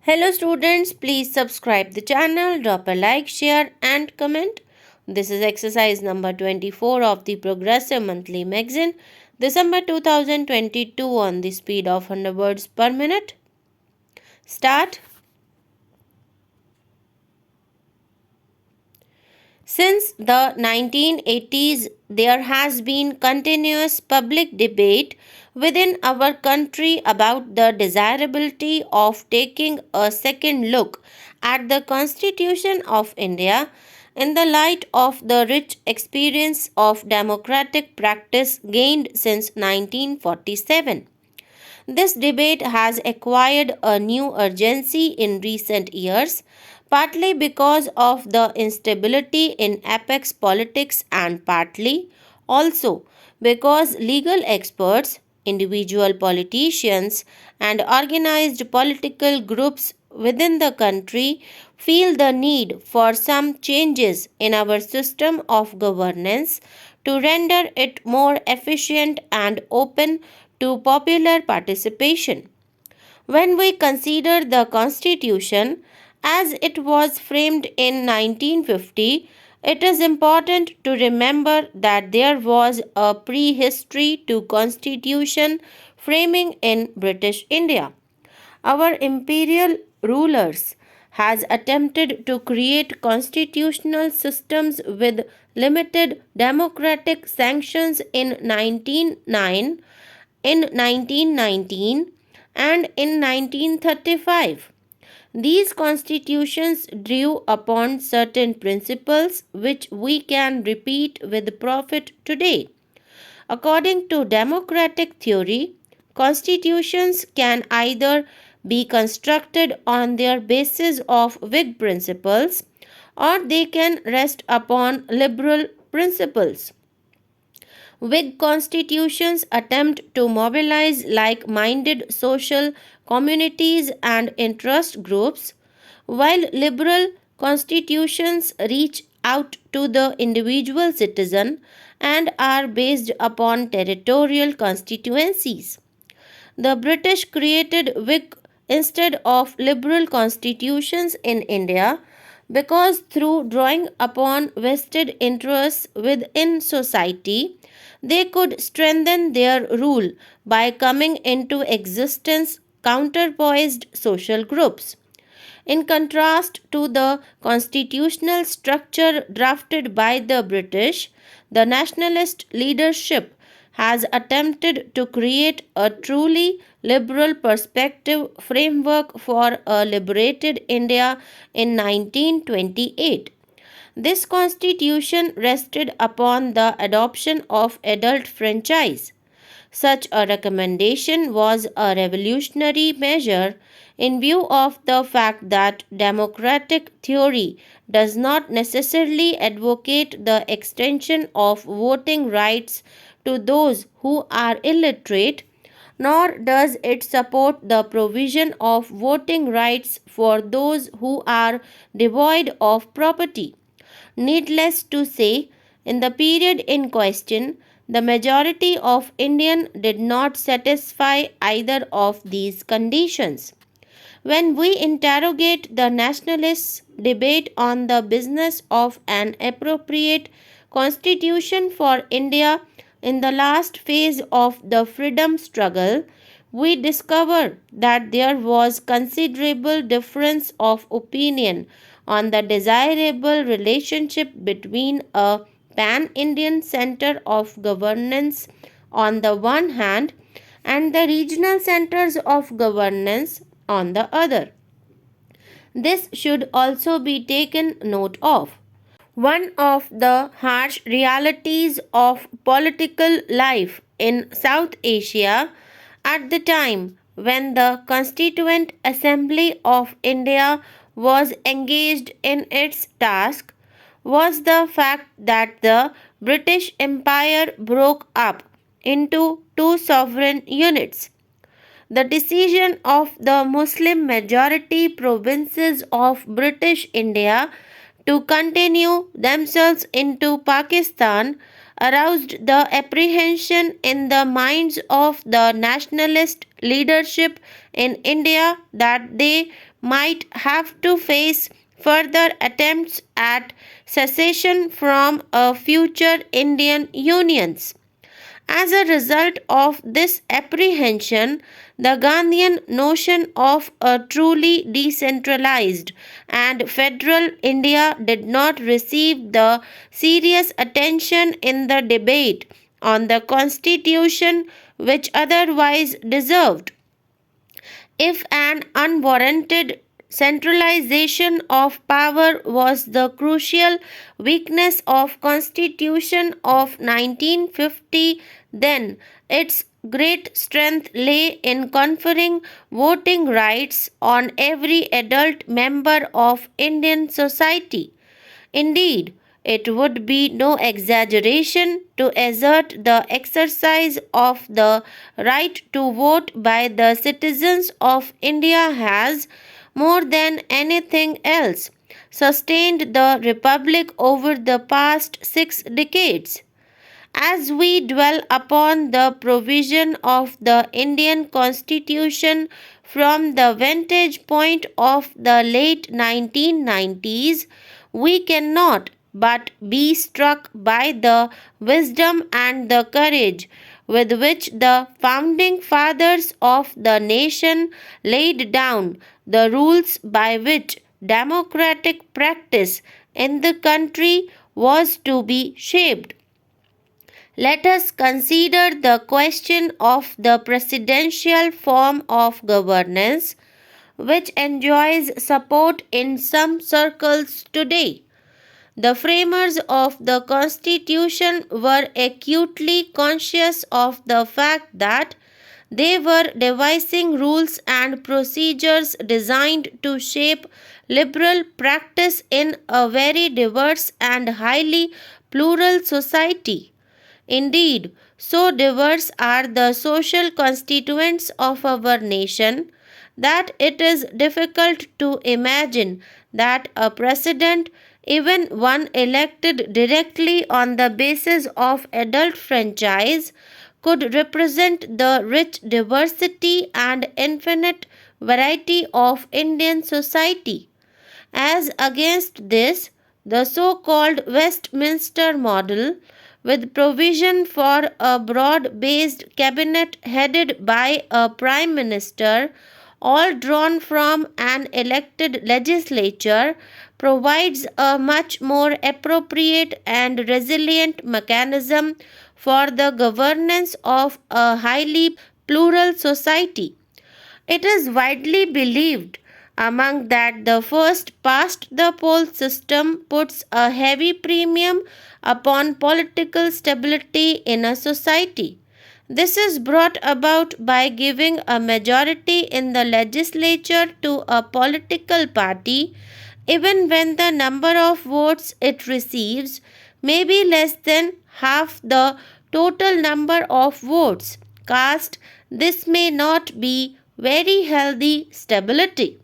Hello students, please subscribe the channel, drop a like, share and comment. This is exercise number 24 of the Progressive Monthly Magazine, December 2022 on the speed of 100 words per minute. Start. Since the 1980s, there has been continuous public debate within our country about the desirability of taking a second look at the Constitution of India in the light of the rich experience of democratic practice gained since 1947. This debate has acquired a new urgency in recent years, partly because of the instability in apex politics and partly also because legal experts, individual politicians, and organized political groups within the country feel the need for some changes in our system of governance to render it more efficient and open to popular participation. When we consider the Constitution as it was framed in 1950, it is important to remember that there was a prehistory to Constitution framing in British India. Our imperial rulers has attempted to create constitutional systems with limited democratic sanctions in 1919 and in 1935. These constitutions drew upon certain principles which we can repeat with profit today. According to democratic theory, constitutions can either be constructed on their basis of Whig principles or they can rest upon liberal principles. Whig constitutions attempt to mobilize like minded social communities and interest groups, while liberal constitutions reach out to the individual citizen and are based upon territorial constituencies. The British created Whig instead of liberal constitutions in India because through drawing upon vested interests within society, they could strengthen their rule by coming into existence counterpoised social groups. In contrast to the constitutional structure drafted by the British, the nationalist leadership has attempted to create a truly liberal perspective framework for a liberated India in 1928. This constitution rested upon the adoption of adult franchise. Such a recommendation was a revolutionary measure in view of the fact that democratic theory does not necessarily advocate the extension of voting rights to those who are illiterate, nor does it support the provision of voting rights for those who are devoid of property. Needless to say, in the period in question, the majority of Indians did not satisfy either of these conditions. When we interrogate the nationalists' debate on the business of an appropriate constitution for India in the last phase of the freedom struggle, we discover that there was considerable difference of opinion on the desirable relationship between a pan-Indian center of governance on the one hand and the regional centers of governance on the other. This should also be taken note of. One of the harsh realities of political life in South Asia at the time when the Constituent Assembly of India was engaged in its task was the fact that the British Empire broke up into two sovereign units. The decision of the Muslim majority provinces of British India to continue themselves into Pakistan aroused the apprehension in the minds of the nationalist leadership in India that they might have to face further attempts at secession from a future Indian unions. As a result of this apprehension, the Gandhian notion of a truly decentralized and federal India did not receive the serious attention in the debate on the constitution which otherwise deserved. If an unwarranted centralization of power was the crucial weakness of constitution of 1950, then its great strength lay in conferring voting rights on every adult member of Indian society. Indeed, it would be no exaggeration to assert the exercise of the right to vote by the citizens of India has, more than anything else, sustained the Republic over the past 6 decades. As we dwell upon the provision of the Indian Constitution from the vantage point of the late 1990s, we cannot but be struck by the wisdom and the courage with which the founding fathers of the nation laid down the rules by which democratic practice in the country was to be shaped. Let us consider the question of the presidential form of governance, which enjoys support in some circles today. The framers of the Constitution were acutely conscious of the fact that they were devising rules and procedures designed to shape liberal practice in a very diverse and highly plural society. Indeed, so diverse are the social constituents of our nation that it is difficult to imagine that a president, even one elected directly on the basis of adult franchise, could represent the rich diversity and infinite variety of Indian society. As against this, the so called Westminster model, with provision for a broad based cabinet headed by a prime minister, all drawn from an elected legislature, provides a much more appropriate and resilient mechanism for the governance of a highly plural society. It is widely believed among that the first past the poll system puts a heavy premium upon political stability in a society. This is brought about by giving a majority in the legislature to a political party, even when the number of votes it receives may be less than half the total number of votes cast. This may not be very healthy stability.